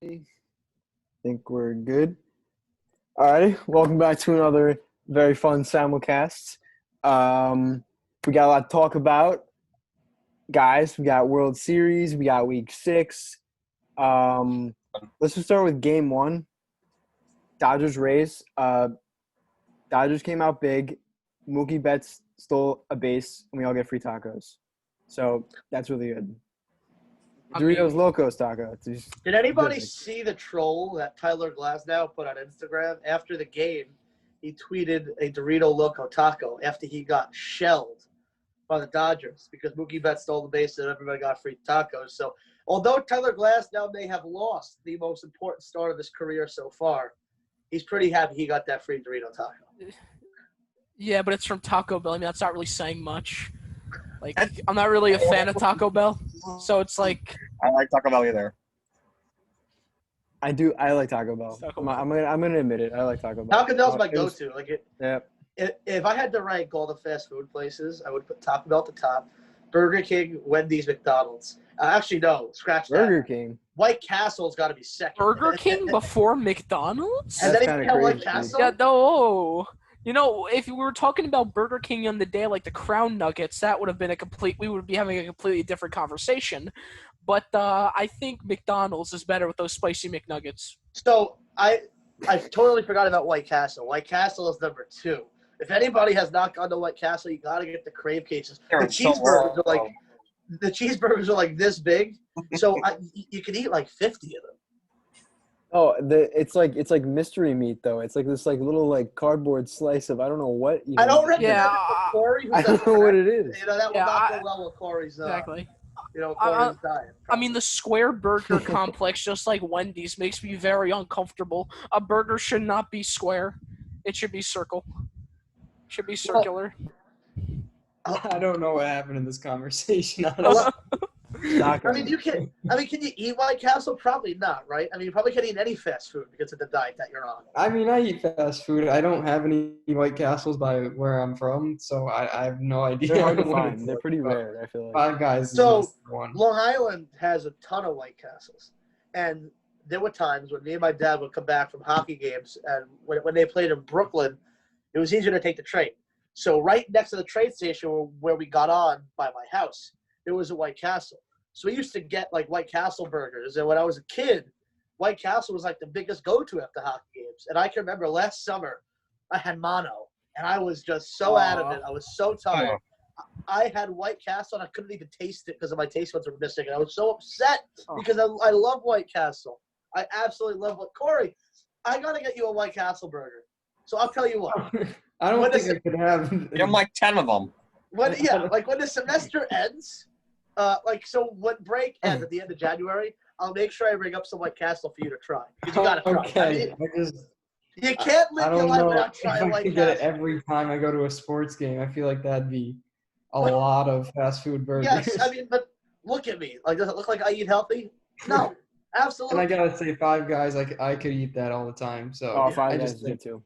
I think we're good. All right, welcome back to another very fun simulcast. We got a lot to talk about, guys. We got World Series. We got Week 6. Let's just start with Game 1. Dodgers Rays. Dodgers came out big. Mookie Betts stole a base, and we all get free tacos. So that's really good. Doritos Locos taco. Did anybody see the troll that Tyler Glasnow put on Instagram after the game? He tweeted a Dorito Loco taco after he got shelled by the Dodgers because Mookie Betts stole the base and everybody got free tacos. So although Tyler Glasnow may have lost the most important start of his career so far, he's pretty happy he got that free Dorito taco. Yeah, but it's from Taco Bell. I mean, that's not really saying much. Like, I'm not really a fan of Taco Bell, so it's like. I like Taco Bell either. I do. I like Taco Bell. I'm gonna admit it. I like Taco Bell. Taco Bell's my go-to. Yeah. If I had to rank all the fast food places, I would put Taco Bell at the top, Burger King, Wendy's, McDonald's. Actually, no, scratch that. Burger King. White Castle's got to be second. Burger King before McDonald's? And then you White Castle? Yeah, no. You know, if we were talking about Burger King on the day, like the Crown Nuggets, that would have been we would be having a completely different conversation. But I think McDonald's is better with those spicy McNuggets. So I totally forgot about White Castle. White Castle is number 2. If anybody has not gone to White Castle, you got to get the crave cases. The cheeseburgers are like this big, so you can eat like 50 of them. Oh, it's like mystery meat though. It's like this little cardboard slice of I don't know what. I don't recommend Corey. I don't know what it is. You know that will not go well with Corey's. Exactly. Corey's diet. I mean, the square burger complex, just like Wendy's, makes me very uncomfortable. A burger should not be square; it should be circle. It should be circular. I don't know what happened in this conversation. Can you eat White Castle? Probably not, right? I mean, you probably can't eat any fast food because of the diet that you're on. I mean, I eat fast food. I don't have any White Castles by where I'm from, so I have no idea. They're hard to find. They're pretty rare, I feel like. Five Guys so, is one. Long Island has a ton of White Castles. And there were times when me and my dad would come back from hockey games, and when they played in Brooklyn, it was easier to take the train. So right next to the train station where we got on by my house, there was a White Castle. So we used to get White Castle burgers. And when I was a kid, White Castle was the biggest go-to after hockey games. And I can remember last summer, I had mono. And I was just so adamant. I was so tired. I had White Castle, and I couldn't even taste it because my taste buds were missing. And I was so upset because I love White Castle. I absolutely love it. Corey, I got to get you a White Castle burger. So I'll tell you what. I don't think I could have. You have 10 of them. When the semester ends, so when break ends at the end of January, I'll make sure I bring up some White Castle for you to try. You gotta try. Okay. You can't live your life without trying White Castle. Get it every time I go to a sports game. I feel like that'd be a lot of fast food burgers. Yes, I mean, but look at me. Does it look like I eat healthy? No, absolutely. And I gotta say, Five Guys, I could eat that all the time. So Five Guys do too.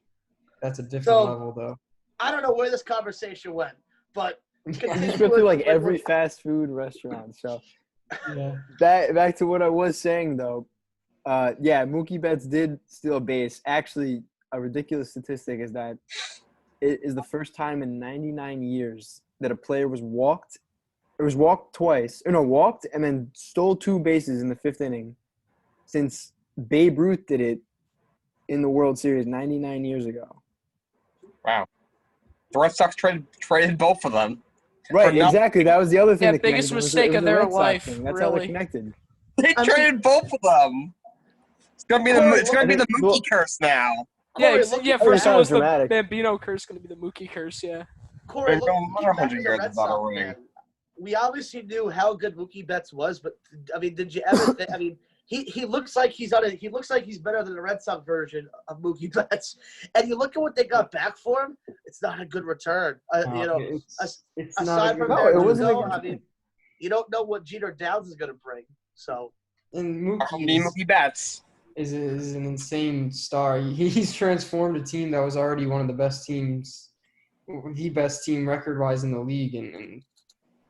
That's a different level, though. I don't know where this conversation went, but it's really every fast food restaurant. So, back to what I was saying though. Mookie Betts did steal a base. Actually, a ridiculous statistic is that it is the first time in 99 years that a player was walked. It was walked twice. Walked and then stole 2 bases in the 5th inning, since Babe Ruth did it in the World Series 99 years ago. Wow. The Red Sox traded both of them. Right, exactly. That was the other thing. Yeah, biggest mistake of their life. That's how they connected. They traded both of them. It's gonna be the Mookie curse now. Yeah, Corey, first it was the dramatic. Bambino curse, going to be the Mookie curse. Yeah. Corey, look, another 100 yards without a ring. We obviously knew how good Mookie Betts was, but I mean, did you ever? He looks like he's better than the Red Sox version of Mookie Betts. And you look at what they got back for him; it's not a good return. It's aside from it wasn't. You don't know what Jeter Downs is going to bring. So, and Mookie Betts is an insane star. He's transformed a team that was already one of the best teams, the best team record-wise in the league, and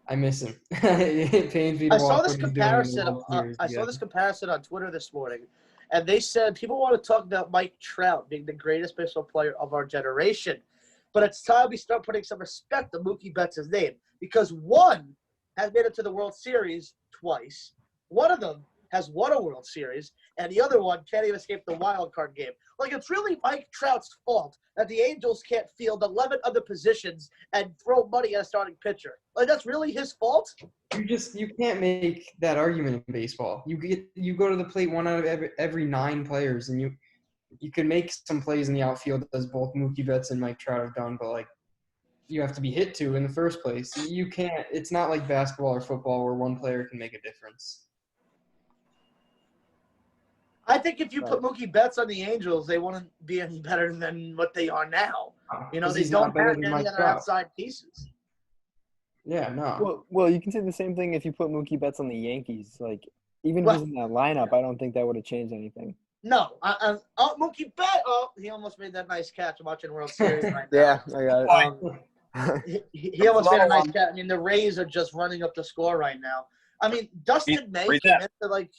I miss him. It pains me to watch what he's doing in the World Series. I saw this comparison on Twitter this morning, and they said people want to talk about Mike Trout being the greatest baseball player of our generation. But it's time we start putting some respect on Mookie Betts' name, because one has made it to the World Series twice. One of them has won a World Series, and the other one can't even escape the wild card game. Like, it's really Mike Trout's fault that the Angels can't field 11 other positions and throw money at a starting pitcher. Like, that's really his fault? You can't make that argument in baseball. You go to the plate one out of every 9 players, and you can make some plays in the outfield as both Mookie Betts and Mike Trout have done, but like you have to be hit to in the first place. You can't. It's not like basketball or football where one player can make a difference. I think if you put Mookie Betts on the Angels, they wouldn't be any better than what they are now. You know, they don't have any other outside pieces. Yeah, no. Well, you can say the same thing if you put Mookie Betts on the Yankees. Like, even if he's in that lineup, I don't think that would have changed anything. No. Mookie Betts. Oh, he almost made that nice catch. I'm watching World Series right now. Yeah, I got it. He almost made a nice catch. I mean, the Rays are just running up the score right now. I mean, Dustin May came into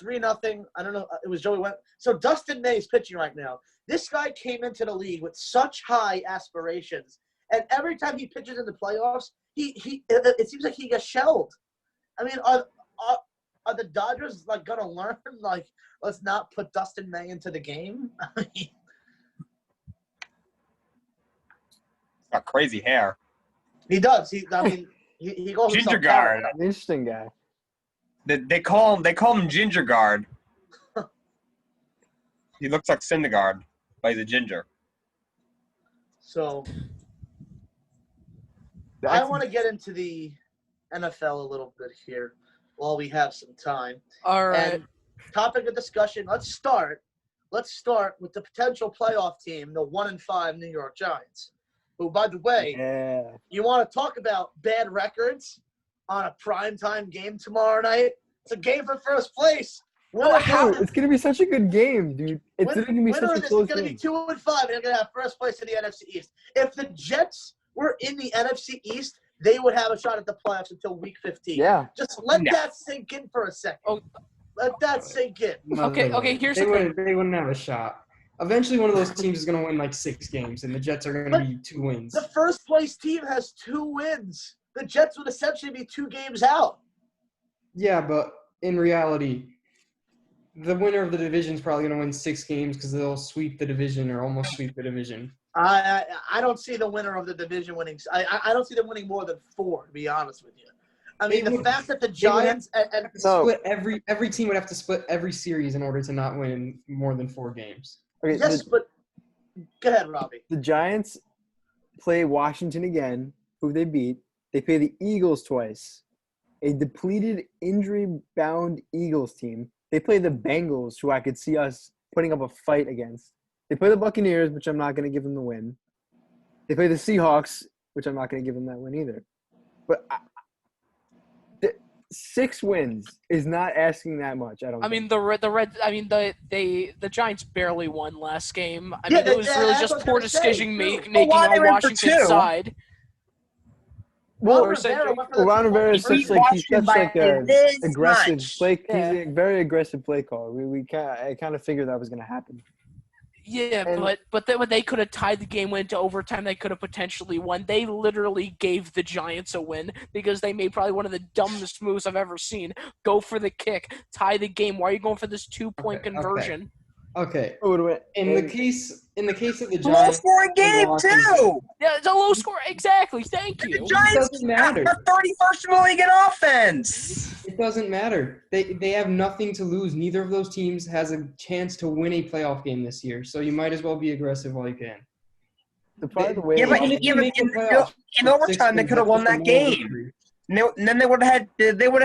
3-0. I don't know. It was Joey Wentz. So Dustin May is pitching right now. This guy came into the league with such high aspirations, and every time he pitches in the playoffs, it seems like he gets shelled. I mean, are the Dodgers like gonna learn let's not put Dustin May into the game? I mean, He's got crazy hair. he does. He goes Ginger guard. Interesting guy. They call him Ginger Guard. He looks like Syndergaard, but he's a ginger. So I want to get into the NFL a little bit here while we have some time. All right. And topic of discussion. Let's start with the potential playoff team, the 1-5 New York Giants. Who, by the way, you want to talk about bad records on a primetime game tomorrow night? It's a game for first place. It's going to be such a good game, dude. It's going to be such a close game. It's going to be 2-5, and they're going to have first place in the NFC East. If the Jets were in the NFC East, they would have a shot at the playoffs until Week 15. Yeah. Just let that sink in for a second. Oh. Let that sink in. Okay, here's the thing. They wouldn't have a shot. Eventually, one of those teams is going to win 6 games, and the Jets are going to be 2 wins. The first place team has 2 wins. The Jets would essentially be 2 games out. Yeah, but in reality, the winner of the division is probably going to win 6 games because they'll sweep the division or almost sweep the division. I don't see the winner of the division winning. I don't see them winning more than 4, to be honest with you. I mean, the fact that the Giants split every team would have to split every series in order to not win more than 4 games. Okay, yes, but go ahead, Robbie. The Giants play Washington again, who they beat. They play the Eagles twice, a depleted, injury-bound Eagles team. They play the Bengals, who I could see us putting up a fight against. They play the Buccaneers, which I'm not going to give them the win. They play the Seahawks, which I'm not going to give them that win either. But 6 wins is not asking that much. I don't. I mean, the Giants barely won last game. I Yeah, mean, it was really just poor decision making on Washington's side. Well, Ron Rivera is such a aggressive play. He's a very aggressive play caller. I kind of figured that was going to happen. Yeah, but then when they could have tied the game, went into overtime, they could have potentially won. They literally gave the Giants a win because they made probably one of the dumbest moves I've ever seen. Go for the kick, tie the game. Why are you going for this 2-point conversion? Okay. In the case of the Giants, low-scoring game too. Yeah, it's a low score. Exactly. Thank you. The Giants are 31st in the league in offense. It doesn't matter. They have nothing to lose. Neither of those teams has a chance to win a playoff game this year. So you might as well be aggressive while you can. In overtime they could have won that game. And then they would have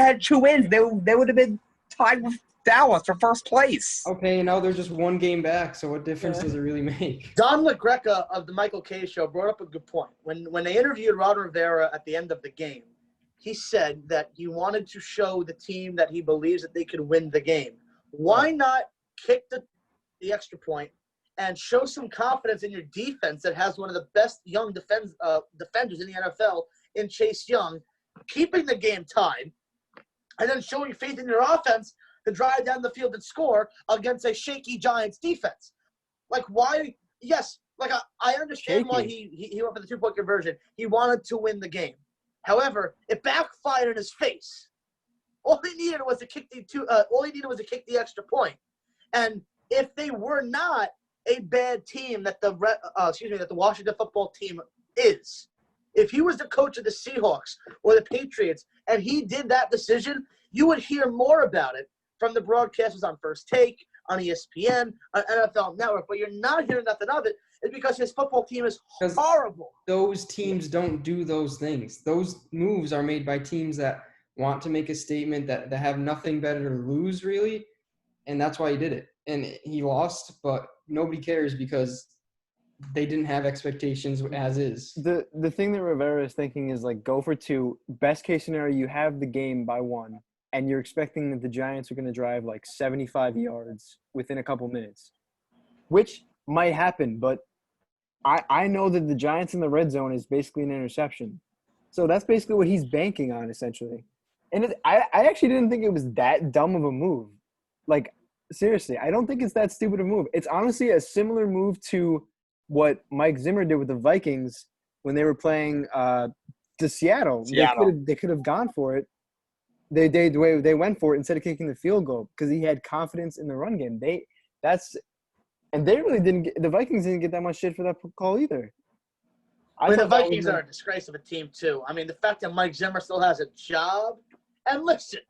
had 2 wins. They would have been tied with Dallas for first place. Okay, now they're just 1 game back, so what difference does it really make? Don LaGreca of the Michael Kay Show brought up a good point. When they interviewed Ron Rivera at the end of the game, he said that he wanted to show the team that he believes that they could win the game. Why not kick the extra point and show some confidence in your defense that has one of the best young defenders in the NFL in Chase Young, keeping the game tied, and then showing faith in your offense to drive down the field and score against a shaky Giants defense. Like, why? Yes, like I understand why he went for the 2-point conversion. He wanted to win the game. However, it backfired in his face. All he needed was to kick the extra point. And if they were not a bad team that the Washington football team is, if he was the coach of the Seahawks or the Patriots and he did that decision, you would hear more about it from the broadcasters on First Take, on ESPN, on NFL Network. But you're not hearing nothing of it. It's because his football team is horrible. Those teams don't do those things. Those moves are made by teams that want to make a statement, that have nothing better to lose, really. And that's why he did it. And he lost, but nobody cares because they didn't have expectations as is. The thing that Rivera is thinking is, like, go for 2. Best case scenario, you have the game by 1, and you're expecting that the Giants are going to drive like 75 yards within a couple minutes, which might happen. But I know that the Giants in the red zone is basically an interception. So that's basically what he's banking on, essentially. And I actually didn't think it was that dumb of a move. Like, seriously, I don't think it's that stupid a move. It's honestly a similar move to what Mike Zimmer did with the Vikings when they were playing to Seattle. They could have gone for it. They went for it instead of kicking the field goal because he had confidence in the run game. They really didn't – the Vikings didn't get that much shit for that call either. I mean, the Vikings are a disgrace of a team, too. I mean, the fact that Mike Zimmer still has a job – and listen,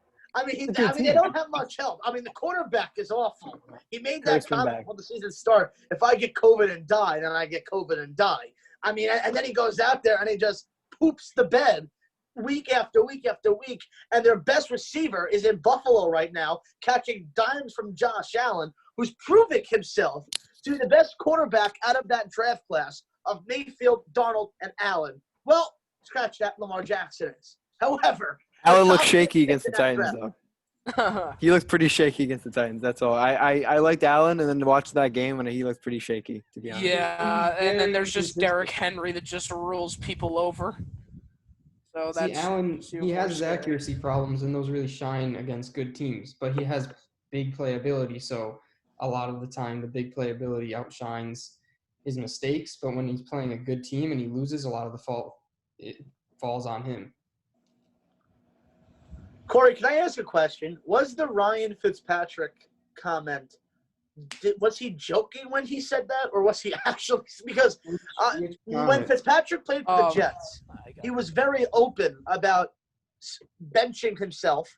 they don't have much help. I mean, the quarterback is awful. He made that comment before the season started. If I get COVID and die, then I get COVID and die. I mean, and then he goes out there and he just poops the bed week after week after week. And their best receiver is in Buffalo right now, catching dimes from Josh Allen, who's proving himself to be the best quarterback out of that draft class of Mayfield, Darnold, and Allen. Well, scratch that, Lamar Jackson is. However, Allen looks shaky against the Titans, though. He looked pretty shaky against the Titans. That's all. I liked Allen, and then to watch that game, and he looked pretty shaky, to be honest. Yeah, and then there's just Derrick Henry that just rules people over. So that's Allen. He has his accuracy problems, and those really shine against good teams. But he has big playability, so a lot of the time the big playability outshines his mistakes. But when he's playing a good team and he loses, a lot of the fault falls on him. Corey, can I ask a question? Was the Ryan Fitzpatrick comment, was he joking when he said that, or was he actually – because when Fitzpatrick played for the Jets, he was very open about benching himself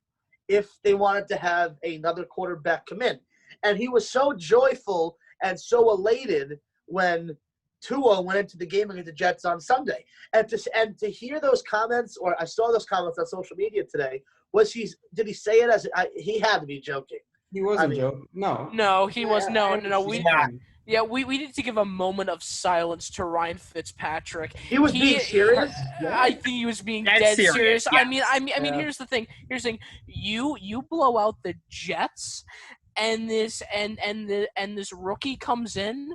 if they wanted to have another quarterback come in. And he was so joyful and so elated when Tua went into the game against the Jets on Sunday. And to hear those comments, or I saw those comments on social media today, did he say it as he had to be joking? He wasn't joking. No, he was. No. We need to give a moment of silence to Ryan Fitzpatrick. He was being serious. I think he was being dead serious. Yeah. I mean, here's the thing. You blow out the Jets, and this rookie comes in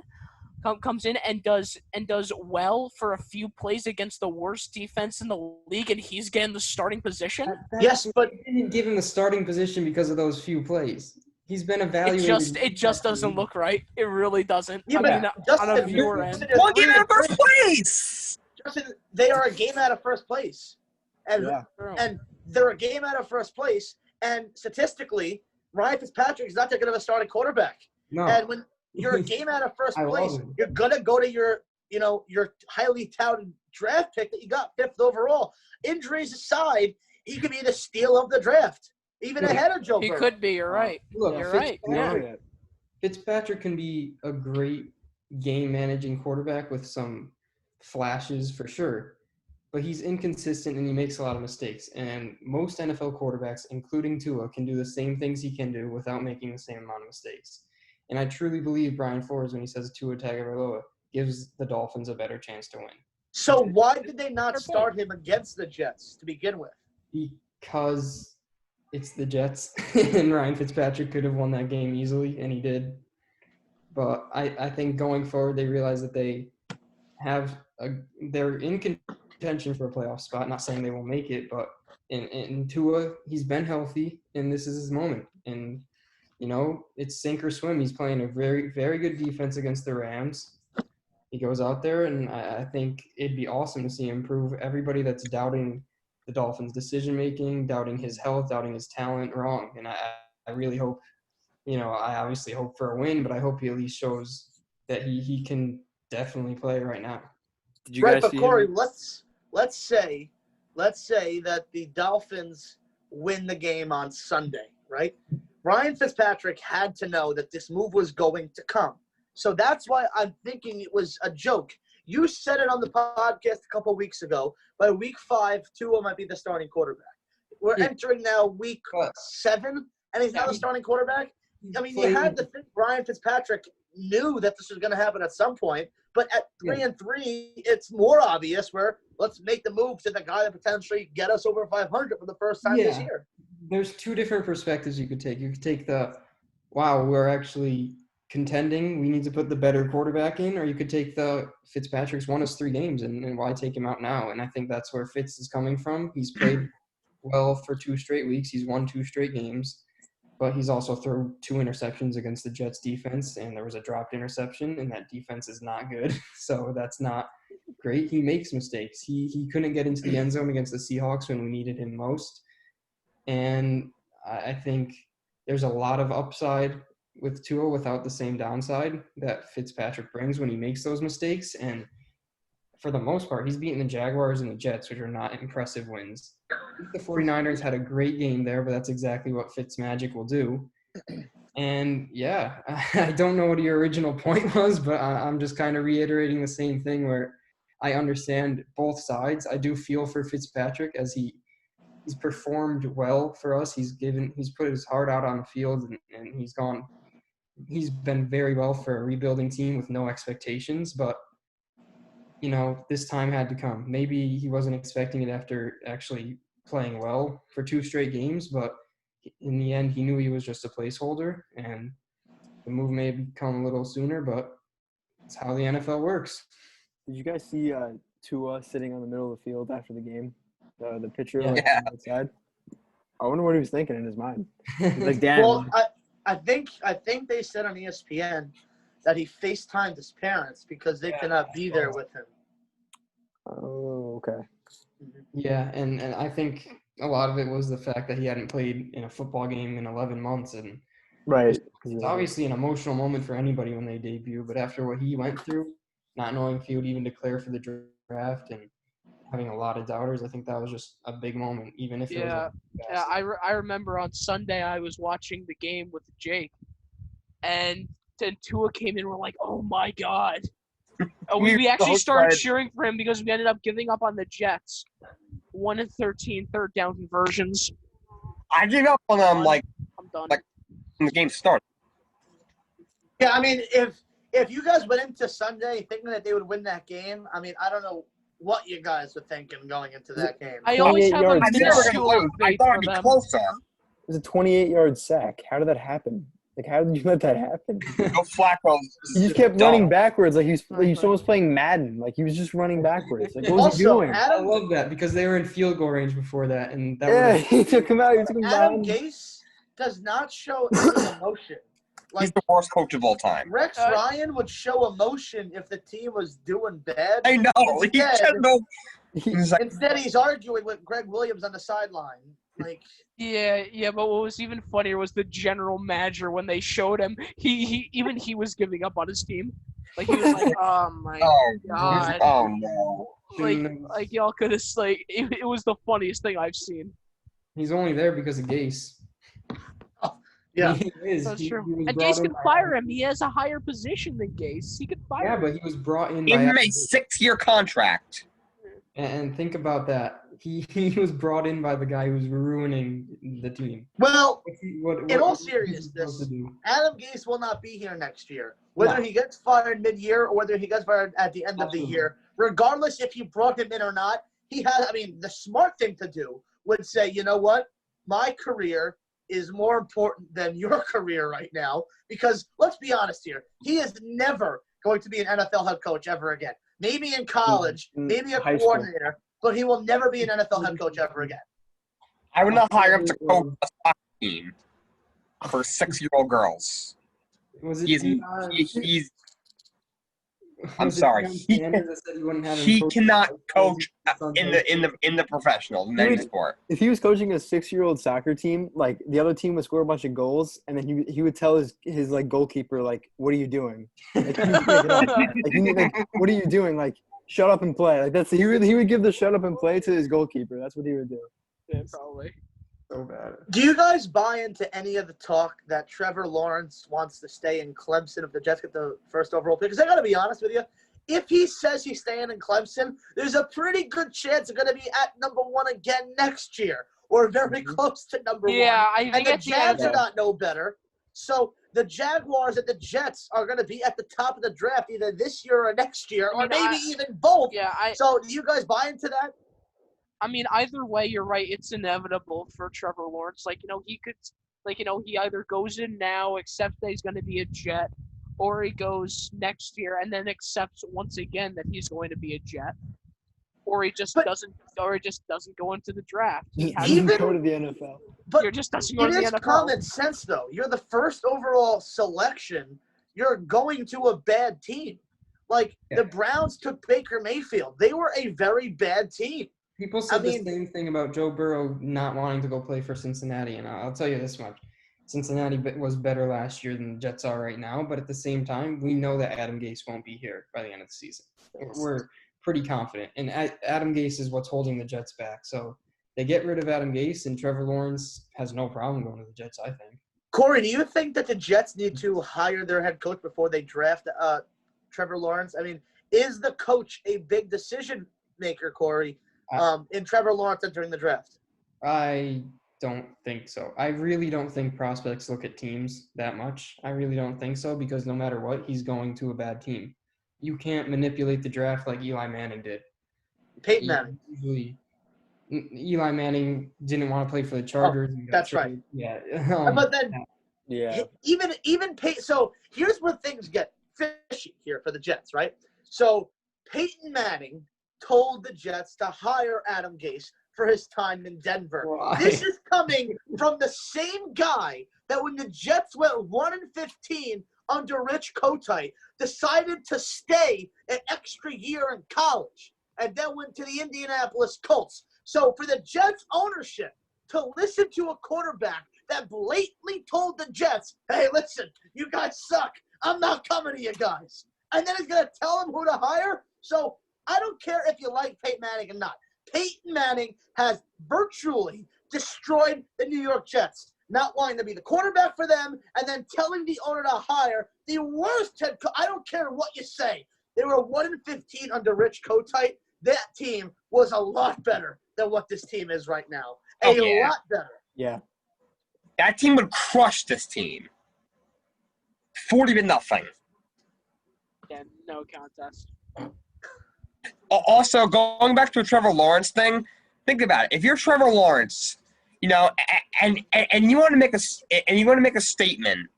and does well for a few plays against the worst defense in the league, and he's getting the starting position. Yes, but they didn't give him the starting position because of those few plays. He's been evaluated. It just doesn't look right. It really doesn't. Yeah, I mean, on a viewer end. One game out of first place. Justin, they are a game out of first place, and they're a game out of first place. And statistically, Ryan Fitzpatrick is not that good of a starting quarterback. No. And when you're a game out of first place, you're gonna go to your highly touted draft pick that you got 5th overall. Injuries aside, he could be the steal of the draft, even ahead of Joe Burrow. He could be. You're right. Look, you're right. Yeah. Fitzpatrick can be a great game managing quarterback with some flashes for sure, but he's inconsistent and he makes a lot of mistakes. And most NFL quarterbacks, including Tua, can do the same things he can do without making the same amount of mistakes. And I truly believe Brian Flores, when he says Tua Tagovailoa, gives the Dolphins a better chance to win. So why did they not start him against the Jets to begin with? Because it's the Jets, and Ryan Fitzpatrick could have won that game easily, and he did. But I think going forward, they realize that they're in contention for a playoff spot. Not saying they won't make it, but in Tua, he's been healthy, and this is his moment. And it's sink or swim. He's playing a very, very good defense against the Rams. He goes out there, and I think it'd be awesome to see him prove everybody that's doubting the Dolphins' decision-making, doubting his health, doubting his talent wrong. And I really hope, I obviously hope for a win, but I hope he at least shows that he can definitely play right now. Did you Right, guys but see Corey, him? let's say that the Dolphins win the game on Sunday, right? Ryan Fitzpatrick had to know that this move was going to come. So that's why I'm thinking it was a joke. You said it on the podcast a couple weeks ago. By week 5, Tua might be the starting quarterback. We're entering now week 7, and he's now the starting quarterback. I mean, you had to think Ryan Fitzpatrick knew that this was going to happen at some point. But at 3-3, it's more obvious where let's make the move to the guy that potentially get us over 500 for the first time this year. There's two different perspectives you could take. You could take wow, we're actually contending, we need to put the better quarterback in, or you could take Fitzpatrick's won us 3 games, and why take him out now? And I think that's where Fitz is coming from. He's played well for 2 straight weeks. He's won 2 straight games, but he's also thrown 2 interceptions against the Jets defense, and there was a dropped interception, and that defense is not good. So that's not great. He makes mistakes. He couldn't get into the end zone against the Seahawks when we needed him most. And I think there's a lot of upside with Tua without the same downside that Fitzpatrick brings when he makes those mistakes. And for the most part, he's beaten the Jaguars and the Jets, which are not impressive wins. The 49ers had a great game there, but that's exactly what Fitzmagic will do. And, I don't know what your original point was, but I'm just kind of reiterating the same thing where I understand both sides. I do feel for Fitzpatrick as he's performed well for us. He's put his heart out on the field, and he's been very well for a rebuilding team with no expectations, but this time had to come. Maybe he wasn't expecting it after actually playing well for 2 straight games, but in the end, he knew he was just a placeholder, and the move may have come a little sooner, but it's how the NFL works. Did you guys see Tua sitting on the middle of the field after the game? The pitcher on the side. I wonder what he was thinking in his mind. He's like, damn. Well, I think they said on ESPN that he FaceTimed his parents because they cannot be there with him. Oh, okay. Yeah, and I think a lot of it was the fact that he hadn't played in a football game in 11 months. And right. It's obviously an emotional moment for anybody when they debut, but after what he went through, not knowing if he would even declare for the draft and having a lot of doubters, I think that was just a big moment, even if it was I remember on Sunday I was watching the game with Jake, and then Tua came in. We're like, oh my god! We actually started cheering for him because we ended up giving up on the Jets. 1-13 third down conversions. I gave up on them I'm done. When the game started. Yeah, I mean, if you guys went into Sunday thinking that they would win that game, I mean, I don't know what you guys were thinking going into that game. I always have a I knew they were going to lose. I thought it'd be closer. It was a 28-yard sack. How did that happen? Like, how did you let that happen? Go Flacco. He just kept running backwards like he was almost playing Madden. Like, he was just running backwards. Like, what was he doing? I love that because they were in field goal range before that. And that he took him out. He took him Adam down. Gase does not show any emotion. He's the worst coach of all time. Rex Ryan would show emotion if the team was doing bad. I know. Instead, he's arguing with Greg Williams on the sideline. Like, yeah, but what was even funnier was the general manager when they showed him. He was giving up on his team. Like, he was like, oh my god. Oh no. Like y'all could have it was the funniest thing I've seen. He's only there because of Gase. Yeah, that's true. And Gase can fire him. He has a higher position than Gase. He could fire him. Yeah, but he was brought in. Give him a 6-year contract. And think about that. He was brought in by the guy who's ruining the team. Well, in all seriousness, Adam Gase will not be here next year. Whether he gets fired mid-year or whether he gets fired at the end of the year, regardless if you brought him in or not, the smart thing to do would say, you know what? My career is more important than your career right now because, let's be honest here, he is never going to be an NFL head coach ever again. Maybe in college, maybe a coordinator, but he will never be an NFL head coach ever again. I would not hire him to coach a soccer team. for 6-year-old girls. Was it He's I'm was it sorry. Deion Sanders that said he wouldn't have him He coach cannot coach son's in high school? the professional in any sport. If he was coaching a 6-year-old soccer team, like the other team would score a bunch of goals, and then he would tell his like goalkeeper, like, "What are you doing? Like, what are you doing? Like, shut up and play." Like he would give the shut up and play to his goalkeeper. That's what he would do. Yeah, probably. So bad. Do you guys buy into any of the talk that Trevor Lawrence wants to stay in Clemson if the Jets get the first overall pick? Because I got to be honest with you, if he says he's staying in Clemson, there's a pretty good chance they're going to be at number 1 again next year, or very close to number 1. Yeah, I think And the at the end Jags are not no better. So the Jaguars and the Jets are going to be at the top of the draft either this year or next year, or maybe even both. Yeah, So do you guys buy into that? I mean, either way, you're right. It's inevitable for Trevor Lawrence. He could, he either goes in now, accepts that he's going to be a Jet, or he goes next year and then accepts once again that he's going to be a Jet, or he just doesn't go into the draft. He Even go to the NFL. But just doesn't go to the it is NFL. common sense, though. You're the first overall selection. You're going to a bad team. The Browns took Baker Mayfield. They were a very bad team. People said the same thing about Joe Burrow not wanting to go play for Cincinnati, and I'll tell you this much. Cincinnati was better last year than the Jets are right now, but at the same time, we know that Adam Gase won't be here by the end of the season. We're pretty confident, and Adam Gase is what's holding the Jets back. So they get rid of Adam Gase, and Trevor Lawrence has no problem going to the Jets, I think. Corey, do you think that the Jets need to hire their head coach before they draft Trevor Lawrence? I mean, is the coach a big decision maker, Corey, in Trevor Lawrence entering the draft? I don't think so. I really don't think prospects look at teams that much. I really don't think so, because no matter what, he's going to a bad team. You can't manipulate the draft like Eli Manning did. Peyton Manning. Eli Manning didn't want to play for the Chargers. That's right. Yeah. But then, Yeah. Even Peyton. So here's where things get fishy here for the Jets, right? So Peyton Manning told the Jets to hire Adam Gase for his time in Denver. Why? This is coming from the same guy that when the Jets went 1-15 under Rich Kotite, decided to stay an extra year in college and then went to the Indianapolis Colts. So for the Jets ownership to listen to a quarterback that blatantly told the Jets, hey, listen, you guys suck. I'm not coming to you guys. And then he's going to tell them who to hire? So I don't care if you like Peyton Manning or not. Peyton Manning has virtually destroyed the New York Jets, not wanting to be the quarterback for them and then telling the owner to hire the worst head coach. I don't care what you say. They were 1-15 under Rich Kotite. That team was a lot better than what this team is right now. A lot better. Yeah. That team would crush this team. 40-0. Yeah, no contest. Also, going back to the Trevor Lawrence thing, think about it. If you're Trevor Lawrence, and you want to make a statement,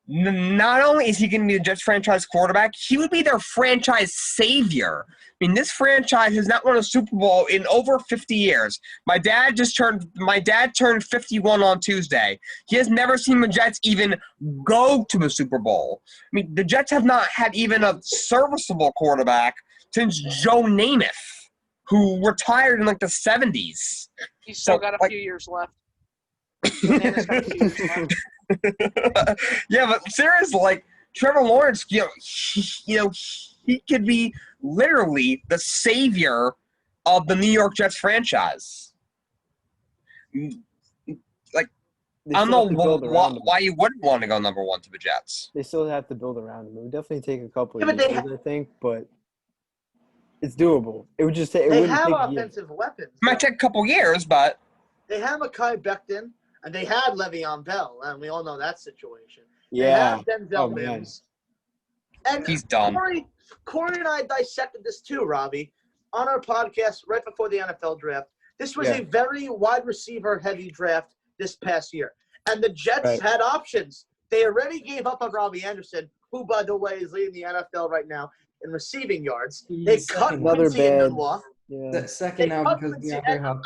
not only is he going to be the Jets franchise quarterback, he would be their franchise savior. I mean, this franchise has not won a Super Bowl in over 50 years. My dad turned 51 on Tuesday. He has never seen the Jets even go to the Super Bowl. I mean, the Jets have not had even a serviceable quarterback since Joe Namath, who retired in the 70s. He's still got a few years left. Yeah, but seriously, Trevor Lawrence, he could be literally the savior of the New York Jets franchise. I don't know why you wouldn't want to go number 1 to the Jets. They still have to build around him. It would definitely take a couple Yeah, of but years, I think, but it's doable. It would just take. They have offensive weapons. It might take a couple years, but they have Mekhi Becton, and they had Le'Veon Bell, and we all know that situation. Yeah. They have Denzel Mims. And he's done. Corey and I dissected this too, Robbie, on our podcast right before the NFL draft. This was a very wide receiver heavy draft this past year. And the Jets had options. They already gave up on Robbie Anderson, who, by the way, is leading the NFL right now in receiving yards. They cut Quincy Enunwa. Yeah. Second now because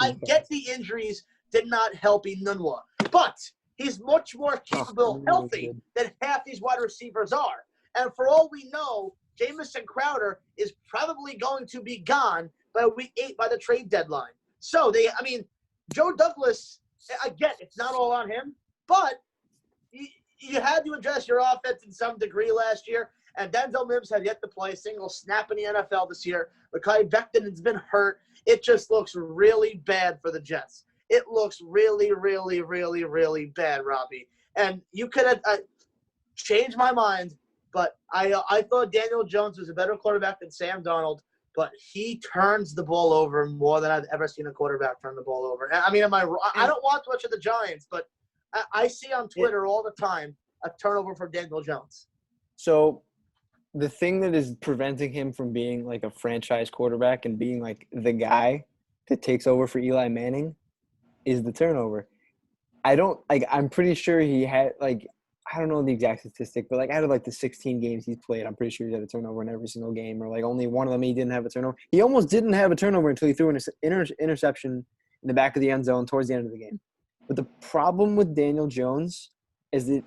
I get the injuries did not help Enunwa. But He's much more capable of healthy than half these wide receivers are. And for all we know, Jamison Crowder is probably going to be gone by week 8 by the trade deadline. So Joe Douglas, again, it's not all on him, but you had to address your offense in some degree last year. And Denzel Mims had yet to play a single snap in the NFL this year. Mekhi Becton has been hurt. It just looks really bad for the Jets. It looks really, really, really, really bad, Robbie. And you could have changed my mind, but I thought Daniel Jones was a better quarterback than Sam Darnold, but he turns the ball over more than I've ever seen a quarterback turn the ball over. I mean, I don't watch much of the Giants, but I see on Twitter all the time a turnover for Daniel Jones. So the thing that is preventing him from being like a franchise quarterback and being like the guy that takes over for Eli Manning is the turnover. I'm pretty sure he had I don't know the exact statistic, but out of the 16 games he's played, I'm pretty sure he's had a turnover in every single game, or only one of them he didn't have a turnover. He almost didn't have a turnover until he threw an interception in the back of the end zone towards the end of the game. But the problem with Daniel Jones is that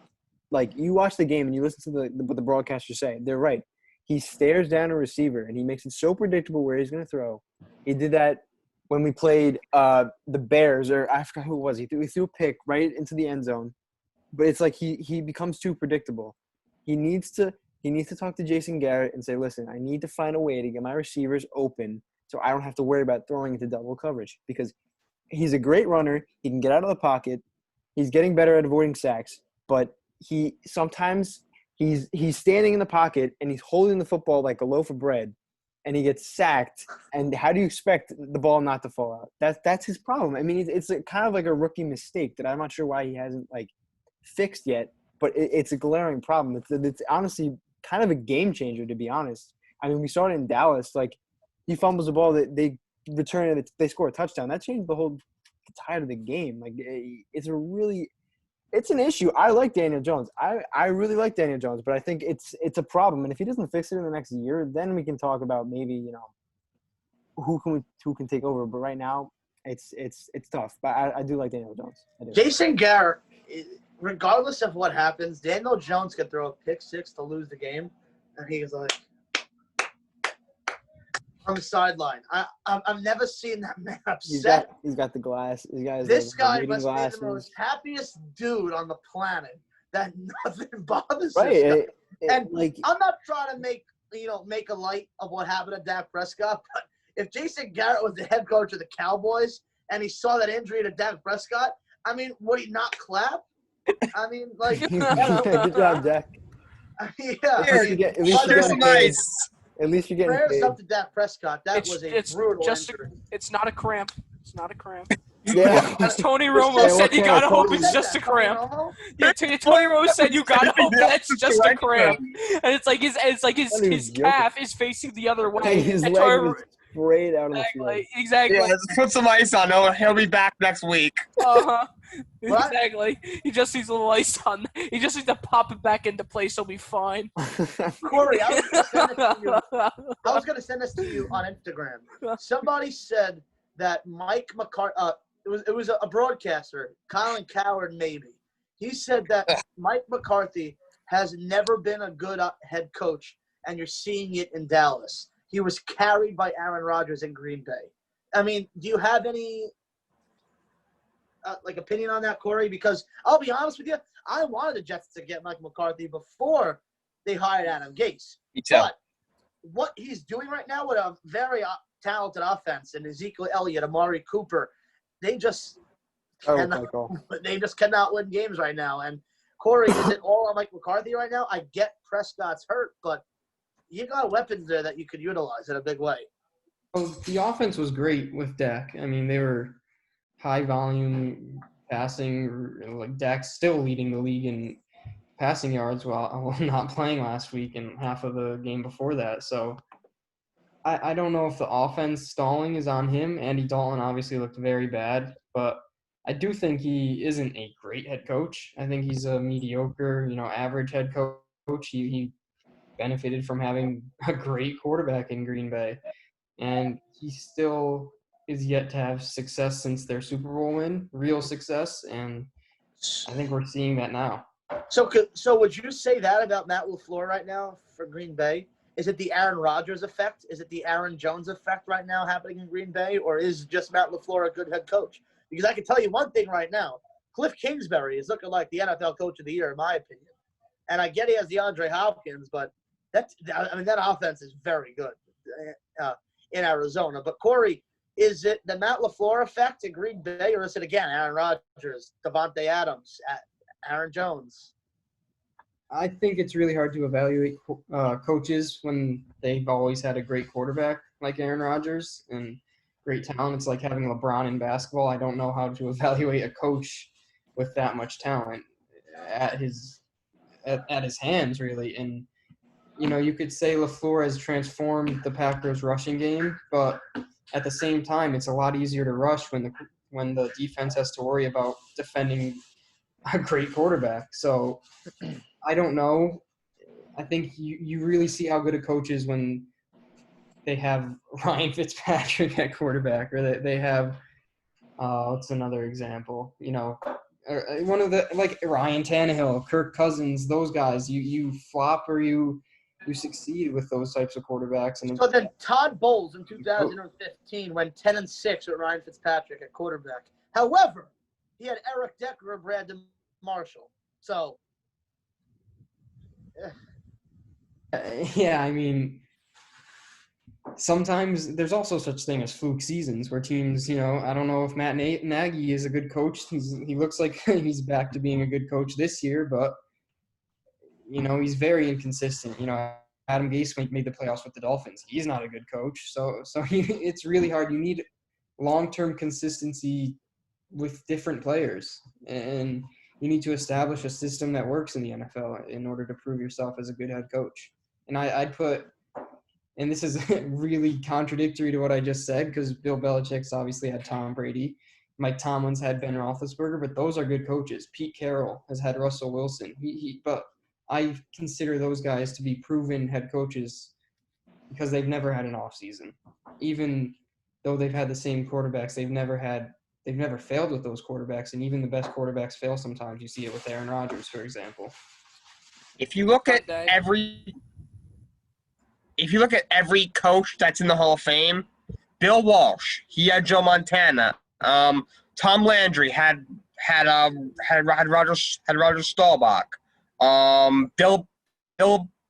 you watch the game and you listen to what the broadcasters say. They're right. He stares down a receiver and he makes it so predictable where he's going to throw. He did that when we played the Bears, or I forgot who it was. He threw a pick right into the end zone. But it's he becomes too predictable. He needs to talk to Jason Garrett and say, listen, I need to find a way to get my receivers open so I don't have to worry about throwing into double coverage, because he's a great runner. He can get out of the pocket. He's getting better at avoiding sacks, but sometimes he's standing in the pocket and he's holding the football like a loaf of bread, and he gets sacked. And how do you expect the ball not to fall out? That's his problem. I mean, it's kind of like a rookie mistake that I'm not sure why he hasn't fixed yet, but it's a glaring problem. It's honestly kind of a game changer, to be honest. I mean, we saw it in Dallas. He fumbles the ball, that they return it, they score a touchdown. That changed the whole tide of the game. It's an issue. I like Daniel Jones. I really like Daniel Jones, but I think it's a problem. And if he doesn't fix it in the next year, then we can talk about maybe who can take over. But right now, it's tough. But I do like Daniel Jones. I do. Jason Garrett, regardless of what happens, Daniel Jones could throw a pick six to lose the game, and he's on the sideline. I've never seen that man upset. He's got the glass. This guy must be the most happiest dude on the planet that nothing bothers him. And I'm not trying to make a light of what happened to Dak Prescott, but if Jason Garrett was the head coach of the Cowboys and he saw that injury to Dak Prescott, I mean, would he not clap? I mean, good job, Dak. Nice. At least you're getting prayers paid. up to Dak Prescott. That was a brutal injury. It's not a cramp. It's not a cramp. Yeah. As Tony Romo said, you gotta hope it's just a cramp. Yeah, Tony Romo said you gotta hope that's just a cramp. And it's like his calf is facing the other way. His leg was sprayed out of the field. Exactly. Yeah, let's put some ice on. He'll be back next week. Uh-huh. Exactly. He just needs a little ice on. He just needs to pop it back into place. He'll be fine. Corey, I was going to send this to you on Instagram. Somebody said that Mike McCarthy, it was a broadcaster, Colin Coward maybe. He said that Mike McCarthy has never been a good head coach, and you're seeing it in Dallas. He was carried by Aaron Rodgers in Green Bay. I mean, do you have any opinion on that, Corey? Because I'll be honest with you, I wanted the Jets to get Mike McCarthy before they hired Adam Gase. But what he's doing right now with a very talented offense and Ezekiel Elliott, Amari Cooper, they just cannot win games right now. And Corey, is it all on Mike McCarthy right now? I get Prescott's hurt, but you got weapons there that you could utilize in a big way. Well, the offense was great with Dak. I mean, they were high volume passing. Dak's still leading the league in passing yards while not playing last week and half of the game before that. So I don't know if the offense stalling is on him. Andy Dalton obviously looked very bad, but I do think he isn't a great head coach. I think he's a mediocre, average head coach. He benefited from having a great quarterback in Green Bay, and he still is yet to have success since their Super Bowl win, real success. And I think we're seeing that now. So would you say that about Matt LaFleur right now for Green Bay? Is it the Aaron Rodgers effect? Is it the Aaron Jones effect right now happening in Green Bay? Or is just Matt LaFleur a good head coach? Because I can tell you one thing right now. Cliff Kingsbury is looking like the NFL Coach of the Year, in my opinion. And I get he has DeAndre Hopkins, but that offense is very good in Arizona. But, Corey, is it the Matt LaFleur effect in Green Bay, or is it, again, Aaron Rodgers, Devontae Adams, Aaron Jones? I think it's really hard to evaluate coaches when they've always had a great quarterback like Aaron Rodgers and great talent. It's like having LeBron in basketball. I don't know how to evaluate a coach with that much talent at his hands, really. And, you could say LaFleur has transformed the Packers' rushing game, but at the same time, it's a lot easier to rush when the defense has to worry about defending a great quarterback. So I don't know. I think you really see how good a coach is when they have Ryan Fitzpatrick at quarterback, or they have what's another example? One of the, like, Ryan Tannehill, Kirk Cousins, those guys. You flop or you succeed with those types of quarterbacks. And so then Todd Bowles in 2015 went 10-6 with Ryan Fitzpatrick at quarterback. However, he had Eric Decker and Brandon Marshall. So. Yeah, I mean, sometimes there's also such thing as fluke seasons where teams, I don't know if Matt Nagy is a good coach. He looks like he's back to being a good coach this year, but, he's very inconsistent. Adam Gase made the playoffs with the Dolphins. He's not a good coach. So it's really hard. You need long-term consistency with different players, and you need to establish a system that works in the NFL in order to prove yourself as a good head coach. And I'd put, and this is really contradictory to what I just said, because Bill Belichick's obviously had Tom Brady. Mike Tomlin's had Ben Roethlisberger, but those are good coaches. Pete Carroll has had Russell Wilson. But I consider those guys to be proven head coaches because they've never had an offseason. Even though they've had the same quarterbacks, they've never failed with those quarterbacks, and even the best quarterbacks fail sometimes. You see it with Aaron Rodgers, for example. If you look at every coach that's in the Hall of Fame, Bill Walsh, he had Joe Montana. Tom Landry had Roger Staubach. Bill,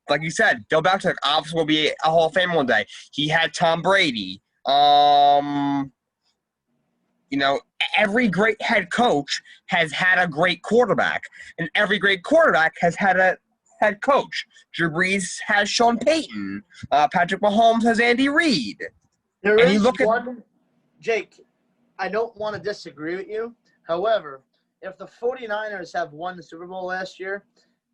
like you said, Bill Belichick obviously will be a Hall of Fame one day. He had Tom Brady. Every great head coach has had a great quarterback, and every great quarterback has had a head coach. Drew Brees has Sean Payton. Patrick Mahomes has Andy Reid. Jake, I don't want to disagree with you. However, if the 49ers have won the Super Bowl last year,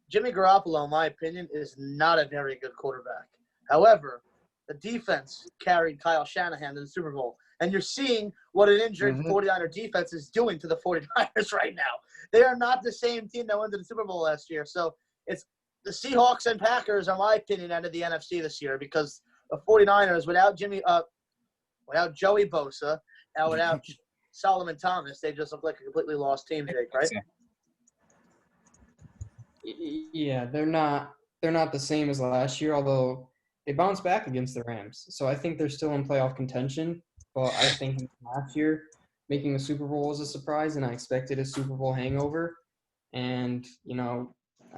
Jimmy Garoppolo, in my opinion, is not a very good quarterback. However, the defense carried Kyle Shanahan to the Super Bowl. And you're seeing what an injured 49er defense is doing to the 49ers right now. They are not the same team that went to the Super Bowl last year. So it's the Seahawks and Packers, in my opinion, out of the NFC this year, because the 49ers, without Joey Bosa, and without Solomon Thomas, they just look like a completely lost team, Jake, right? Yeah, they're not the same as last year, although they bounced back against the Rams. So I think they're still in playoff contention. But I think last year making the Super Bowl was a surprise, and I expected a Super Bowl hangover. And,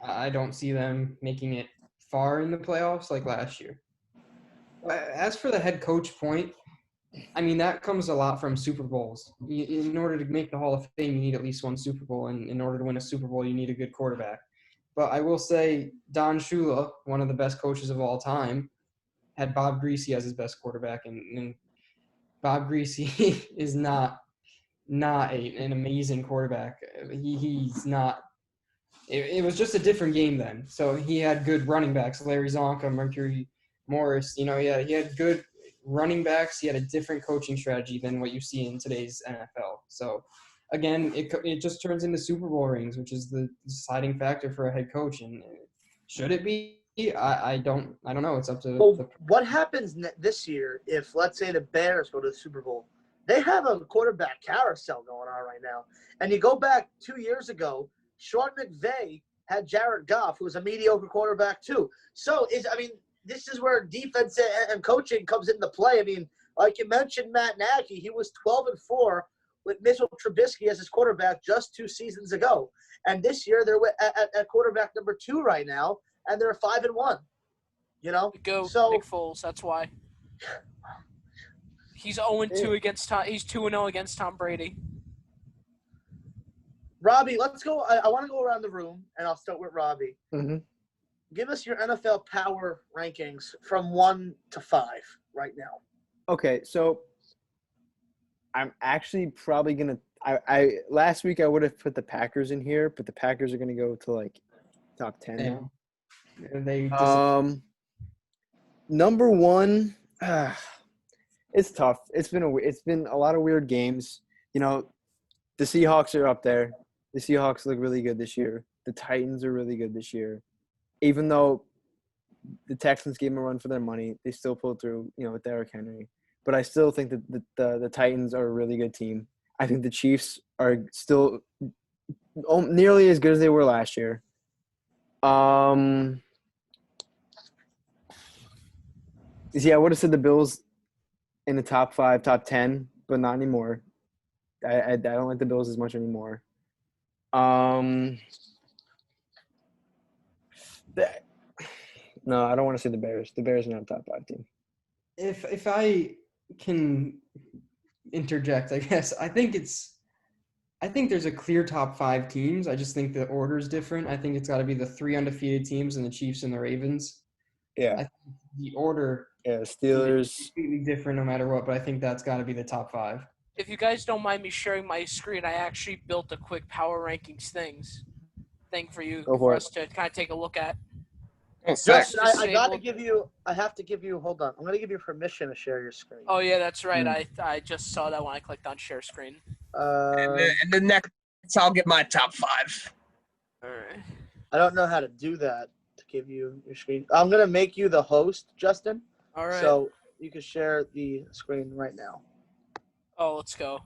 I don't see them making it far in the playoffs like last year. As for the head coach point, I mean, that comes a lot from Super Bowls. In order to make the Hall of Fame, you need at least one Super Bowl. And in order to win a Super Bowl, you need a good quarterback. But I will say Don Shula, one of the best coaches of all time, had Bob Greasy as his best quarterback. And Bob Greasy is not an amazing quarterback. He's not. It was just a different game then. So he had good running backs, Larry Zonka, Mercury Morris. He had good running backs. He had a different coaching strategy than what you see in today's NFL. So again, it just turns into Super Bowl rings, which is the deciding factor for a head coach. And should it be? I don't know. It's up to. Well, what happens this year if, let's say, the Bears go to the Super Bowl? They have a quarterback carousel going on right now. And you go back 2 years ago, Sean McVay had Jared Goff, who was a mediocre quarterback too. So this is where defense and coaching comes into play. I mean, like you mentioned, Matt Nagy, he was 12-4 with Mitchell Trubisky as his quarterback just 2 seasons ago, and this year they're at quarterback number 2 right now, and they're 5-1. You know, Go so Nick Foles. That's why. He's 0-2 against Tom. He's 2-0 against Tom Brady. Robbie, let's go. I want to go around the room, and I'll start with Robbie. Mm-hmm. Give us your NFL power rankings from 1 to 5 right now. Okay, so I'm actually probably gonna. I last week I would have put the Packers in here, but the Packers are gonna go to like top 10 now. They Number 1, it's tough. It's been a lot of weird games. You know, the Seahawks are up there. The Seahawks look really good this year. The Titans are really good this year. Even though the Texans gave them a run for their money, they still pulled through, with Derrick Henry. But I still think that the Titans are a really good team. I think the Chiefs are still nearly as good as they were last year. See, I would have said the Bills in the top 5, top 10, but not anymore. I don't like the Bills as much anymore. No, I don't want to say the Bears. The Bears are not a top 5 team. If I can interject, I guess I think there's a clear top 5 teams. I just think the order is different. I think it's got to be the 3 undefeated teams and the Chiefs and the Ravens. Yeah. I think the order Steelers is completely different no matter what, but I think that's got to be the top 5. If you guys don't mind me sharing my screen, I actually built a quick power rankings thing for you for us to kind of take a look at. Justin, I have to give you, hold on. I'm going to give you permission to share your screen. Oh, yeah, that's right. I just saw that when I clicked on share screen. And the next, I'll get my top 5. All right. I don't know how to do that to give you your screen. I'm going to make you the host, Justin. All right. So you can share the screen right now. Oh, let's go.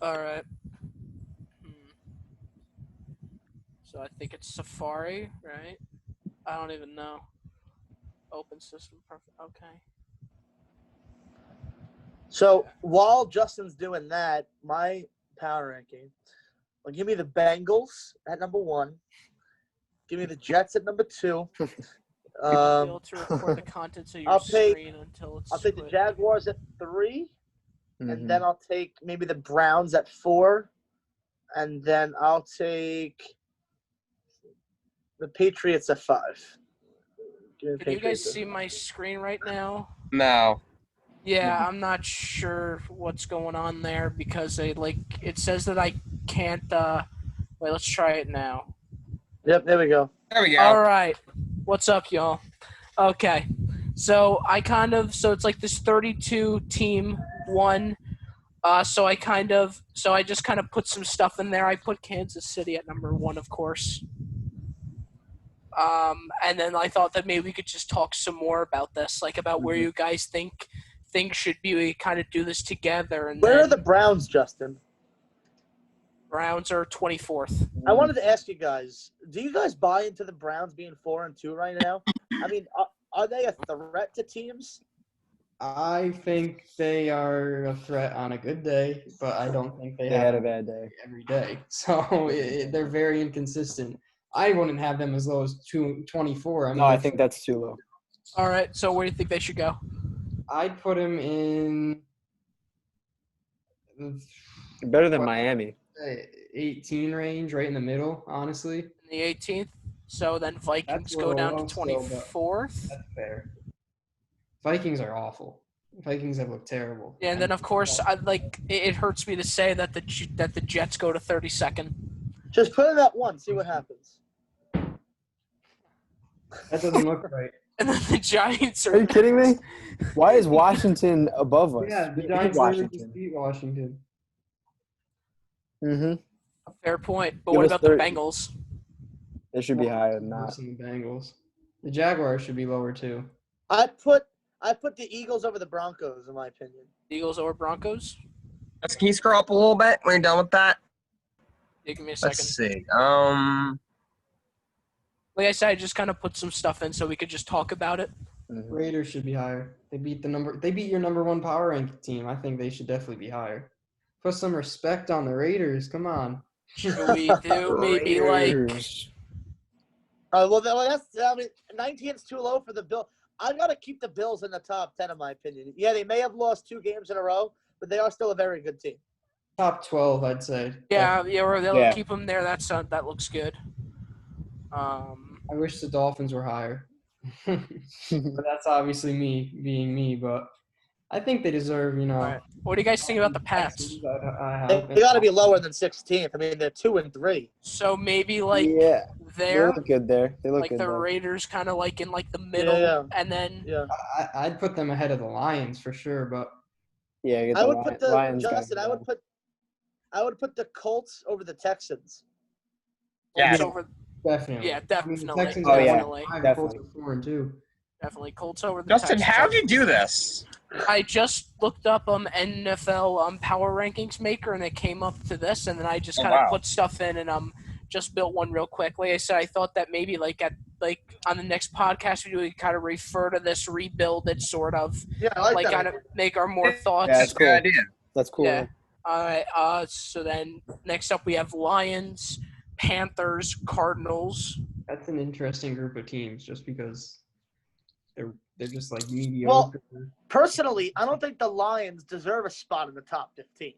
All right. So I think it's Safari, right? I don't even know. Open system, perfect. Okay. So while Justin's doing that, my power ranking, well, give me the Bengals at number 1. Give me the Jets at number 2. I'll be able to record the contents of your screen until it's I'll take the Jaguars at 3. Mm-hmm. And then I'll take maybe the Browns at 4. And then I'll take the Patriots at 5. Can you guys see my screen right now? No. Yeah, I'm not sure what's going on there because it says that I can't wait, let's try it now. Yep, there we go. There we go. All right. What's up, y'all? Okay. So it's like this 32 team one. So I just kind of put some stuff in there. I put Kansas City at number 1, of course. And then I thought that maybe we could just talk some more about this, like about where you guys think things should be. We kind of do this together. And where are the Browns, Justin? Browns are 24th. I wanted to ask you guys, do you guys buy into the Browns being 4-2 right now? I mean, are they a threat to teams? I think they are a threat on a good day, but I don't think they had a bad day every day. So they're very inconsistent. I wouldn't have them as low as 24. I mean, I think that's too low. All right, so where do you think they should go? I'd put them in better than Miami. 18 range, right in the middle, honestly. In the 18th. So then Vikings go down to 24th. That's fair. Vikings are awful. Vikings have looked terrible. Yeah, and then of course, it hurts me to say that the Jets go to 32nd. Just put it at 1, see what happens. That doesn't look right. And then the Giants are. Are you kidding me? Why is Washington above us? Yeah, the Giants literally just beat Washington. Mm-hmm. Fair point. But what about the Bengals? They should be higher than Worse that. than the Bengals. The Jaguars should be lower too. I put the Eagles over the Broncos, in my opinion. Eagles over Broncos? Can you scroll up a little bit when you're done with that? Yeah, give me a Let's second. see. Like I said, I just kind of put some stuff in so we could just talk about it. Raiders should be higher. They beat your number one power ranking team. I think they should definitely be higher. Put some respect on the Raiders. Come on. Should we do maybe like Raiders. That's. I mean, 19 is too low for the Bill. I've got to keep the Bills in the top 10, in my opinion. Yeah, they may have lost 2 games in a row, but they are still a very good team. Top 12, I'd say. or they'll Yeah. keep them there. That looks good. I wish the Dolphins were higher. But that's obviously me being me, but I think they deserve, All right. What do you guys think about the Pats? They got to be lower than 16th. I mean, they're 2 and 3. So maybe like Yeah, they there, look good there. They look like good the there. Raiders, kind of like in like the middle, Yeah. and then Yeah. I'd put them ahead of the Lions for sure, but Yeah, get I the would put the Lions guy Justin. down. I would put the Colts over the Texans. Yeah. Colts over. definitely. Yeah, I mean, definitely. the Texans Oh, are yeah. definitely. high, Definitely. Colts are 4-2. Definitely Colts over the Justin, Texans. how do you do this? I just looked up NFL power rankings maker, and it came up to this, and then I just Oh, kind of wow. put stuff in and just built one real quick. Like I said, I thought that maybe on the next podcast we kind of refer to this, rebuild it sort of, Yeah, I like kind that. of make our more thoughts. Yeah, That's a good cool. idea. That's cool. Yeah. All right. So then next up we have Lions, Panthers, Cardinals. That's an interesting group of teams just because they're just like mediocre. Personally, I don't think the Lions deserve a spot in the top 15.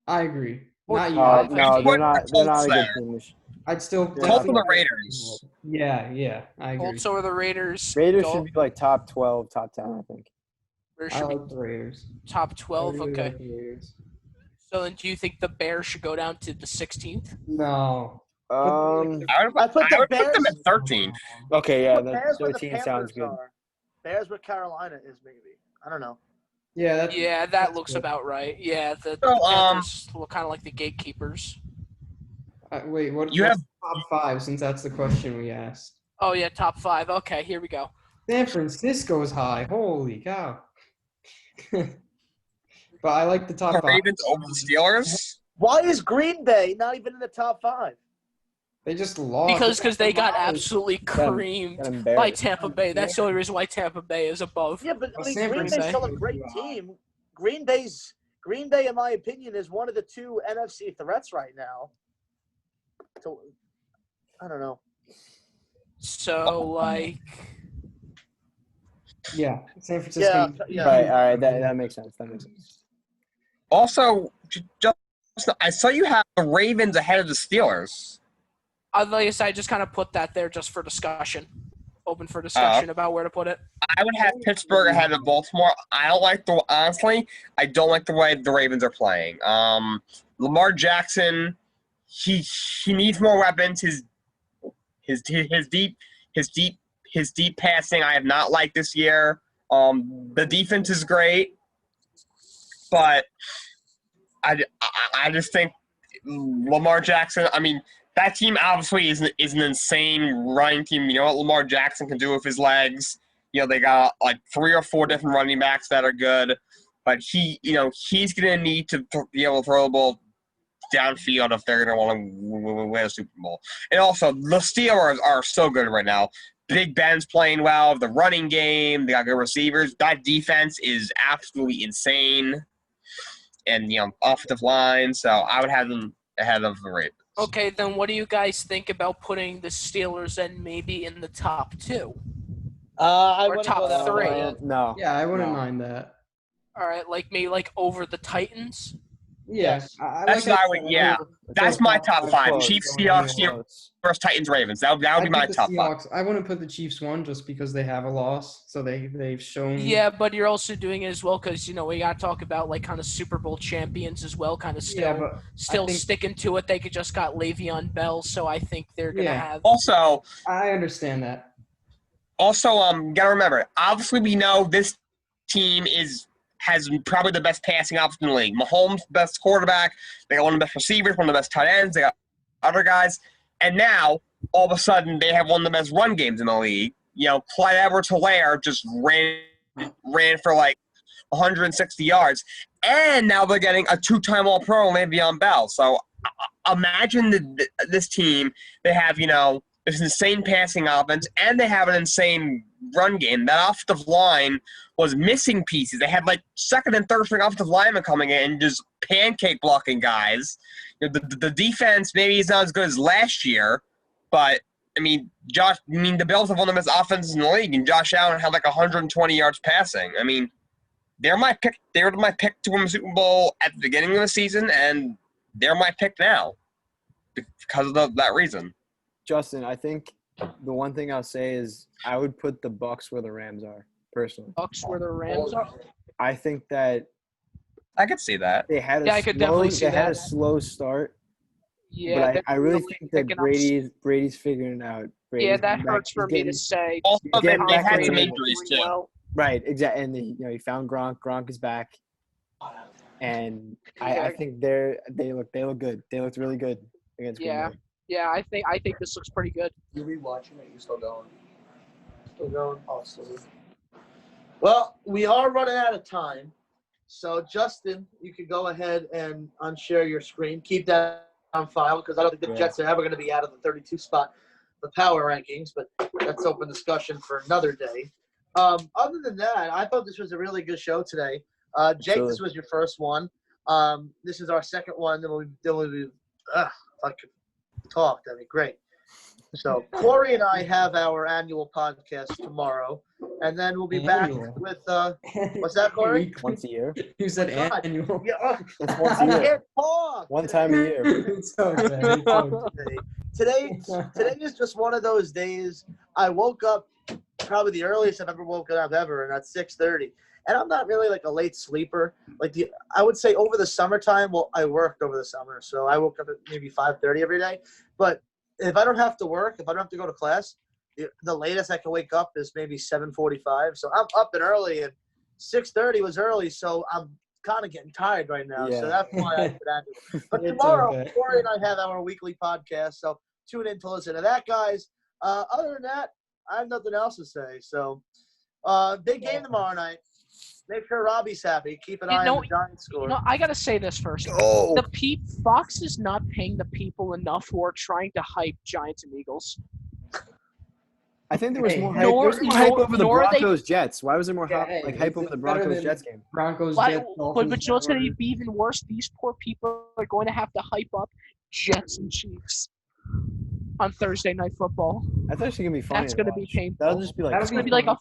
I agree. Or- Not yet. No, they're not. They're not a good Colts team. I'd still Colts put and the Raiders. Yeah, I agree. Colts over the Raiders. Raiders should be like top 12, top 10, I think. Raiders I should be like the Raiders. top I 12. really Okay. like the Raiders. So then, do you think the Bears should go down to the 16th? No. I would put them at 13. Okay, yeah, Put that Bears where the 13 sounds Panthers good. are. Bears where Carolina is, maybe. I don't know. Yeah, Yeah, that that's looks good. about right. Yeah, the So, Panthers look kind of like the gatekeepers. Wait, what? You what's have- top 5 since that's the question we asked. Oh yeah, top 5. Okay, here we go. San Francisco's high. Holy cow. But I like the top The 5. Ravens over the Steelers. Why is Green Bay not even in the top 5? They just lost. Because they got Lions. absolutely Got creamed by embarrassed. Tampa Bay. That's the only reason why Tampa Bay is above. Yeah, but I Well, mean, San Green Bay's Francisco still a great team. Green Bay, in my opinion, is one of the 2 NFC threats right now. So, I don't know. So like, Yeah, San Francisco. Yeah. Right, all right, that makes sense. That makes sense. Also, just I saw you have the Ravens ahead of the Steelers. like I said, I just kind of put that there just for discussion, open for discussion about where to put it. I would have Pittsburgh ahead of Baltimore. I don't like I don't like the way the Ravens are playing. Lamar Jackson, he needs more weapons. His deep passing I have not liked this year. The defense is great, but I just think Lamar Jackson. I mean, that team obviously is an insane running team. You know what Lamar Jackson can do with his legs. You know, they got like 3 or 4 different running backs that are good, but he's going to need to be able to throw the ball downfield if they're going to want to win a Super Bowl. And also, the Steelers are so good right now. Big Ben's playing well. The running game, they got good receivers. That defense is absolutely insane. And, offensive line. So I would have them ahead of the Ravens. Okay, then what do you guys think about putting the Steelers and maybe in the top 2? I Or wouldn't top go that 3. far. No. Yeah, I wouldn't No. mind that. All right, like maybe like over the Titans. Yeah, Yes. That's what I would- yeah. That's my top 5. Close. Chiefs, Close. Seahawks, Close. Steelers, Titans, Ravens. That would be I'd my put the top 5. Seahawks. I wouldn't put the Chiefs 1 just because they have a loss, so they've shown. Yeah, but you're also doing it as well because we got to talk about like kind of Super Bowl champions as well, kind of Yeah, but still think- sticking to it. They could just got Le'Veon Bell, so I think they're gonna Yeah. have. Also, I understand that. gotta remember, obviously we know this team has probably the best passing offense in the league. Mahomes, best quarterback. They got one of the best receivers, one of the best tight ends. They got other guys. And now, all of a sudden, they have one of the best run games in the league. Clyde Edwards-Helaire just ran for like 160 yards. And now they're getting a 2-time All-Pro, Le'Veon Bell. So imagine this team. They have, this insane passing offense, and they have an insane run game. That offensive line was missing pieces. They had like second and third string offensive linemen coming in and just pancake blocking guys. The defense maybe is not as good as last year, but the Bills have one of the best offenses in the league, and Josh Allen had like 120 yards passing. They're my pick. They were my pick to win the Super Bowl at the beginning of the season, and they're my pick now because of that reason. Justin, I think the one thing I'll say is I would put the Bucs where the Rams are, personally. Bucks where the Rams are. I think that I could see that. they had I could definitely see had a that. slow start. Yeah, but I really think that picking up- Brady's figuring it out. Yeah, Brady's that coming back. hurts for He's me getting- to say. Also, they getting back had to some the- injuries too. Well, Right, exactly. And he found Gronk. Gronk is back, and I think they look good. They looked really good against Green Yeah. Bay. yeah, I think this looks pretty good. You rewatching it? You still going? Still going? Oh, still going. Well, we are running out of time. So, Justin, you could go ahead and unshare your screen. Keep that on file because I don't think the Jets are ever going to be out of the 32 spot, the power rankings, but that's open discussion for another day. Other than that, I thought this was a really good show today. Jake, this was your first one. This is our second one. Then we'll be if I could talk, that'd be great. So Corey and I have our annual podcast tomorrow, and then we'll be back with what's that, Corey? Once a year. You said God. annual. Yeah, That's once I a year. can't talk. One time a year. It's okay. It's okay. Today is just one of those days. I woke up probably the earliest I've ever woken up ever, and that's 6:30. And I'm not really like a late sleeper. I would say over the summertime, well, I worked over the summer, so I woke up at maybe 5:30 every day. But if I don't have to work, if I don't have to go to class, the latest I can wake up is maybe 7:45. So I'm up and early, and 6:30 was early, so I'm kind of getting tired right now. Yeah. So that's why I did that. But It's tomorrow, okay. Corey and I have our weekly podcast, so tune in to listen to that, guys. Other than that, I have nothing else to say. So, big game tomorrow night. Make sure Robbie's happy. Keep an eye on the Giants score. I gotta say this first. Oh, Fox is not paying the people enough who are trying to hype Giants and Eagles. I think there was more hype. Nor- There was more hype nor- over the nor are they- Broncos Jets. Why was there more Yeah, hype, hey, hype it's over the better Broncos than- Jets game? Broncos, But Jets, you know Dolphins, what's going to Jaguars. be even worse? These poor people are going to have to hype up Jets and Chiefs on Thursday Night Football. That's actually gonna be funny. That's going to be painful. That'll just be like. That'll It's going to be like a.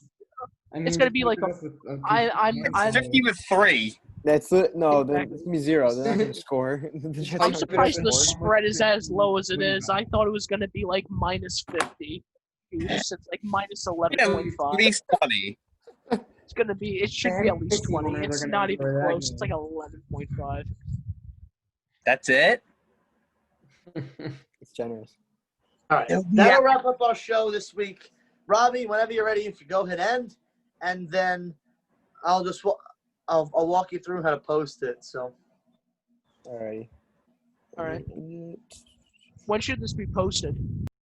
I mean, It's gonna be like a- I'm- 50 with 3. That's it. No, Exactly. it's gonna be 0. They're not gonna score. The Jets I'm aren't surprised gonna the score. spread is as low as it is. I thought it was going to be like minus 50. It's like minus Yeah, 11.5. at least 20. It's going to be. It should be at least 20. They're It's gonna not even enjoy that close. It's game. like 11.5. That's it? It's generous. All right. Yeah. That'll wrap up our show this week. Robbie, whenever you're ready, if you go hit end, and then I'll walk you through how to post it. So. Alrighty. All right. When should this be posted?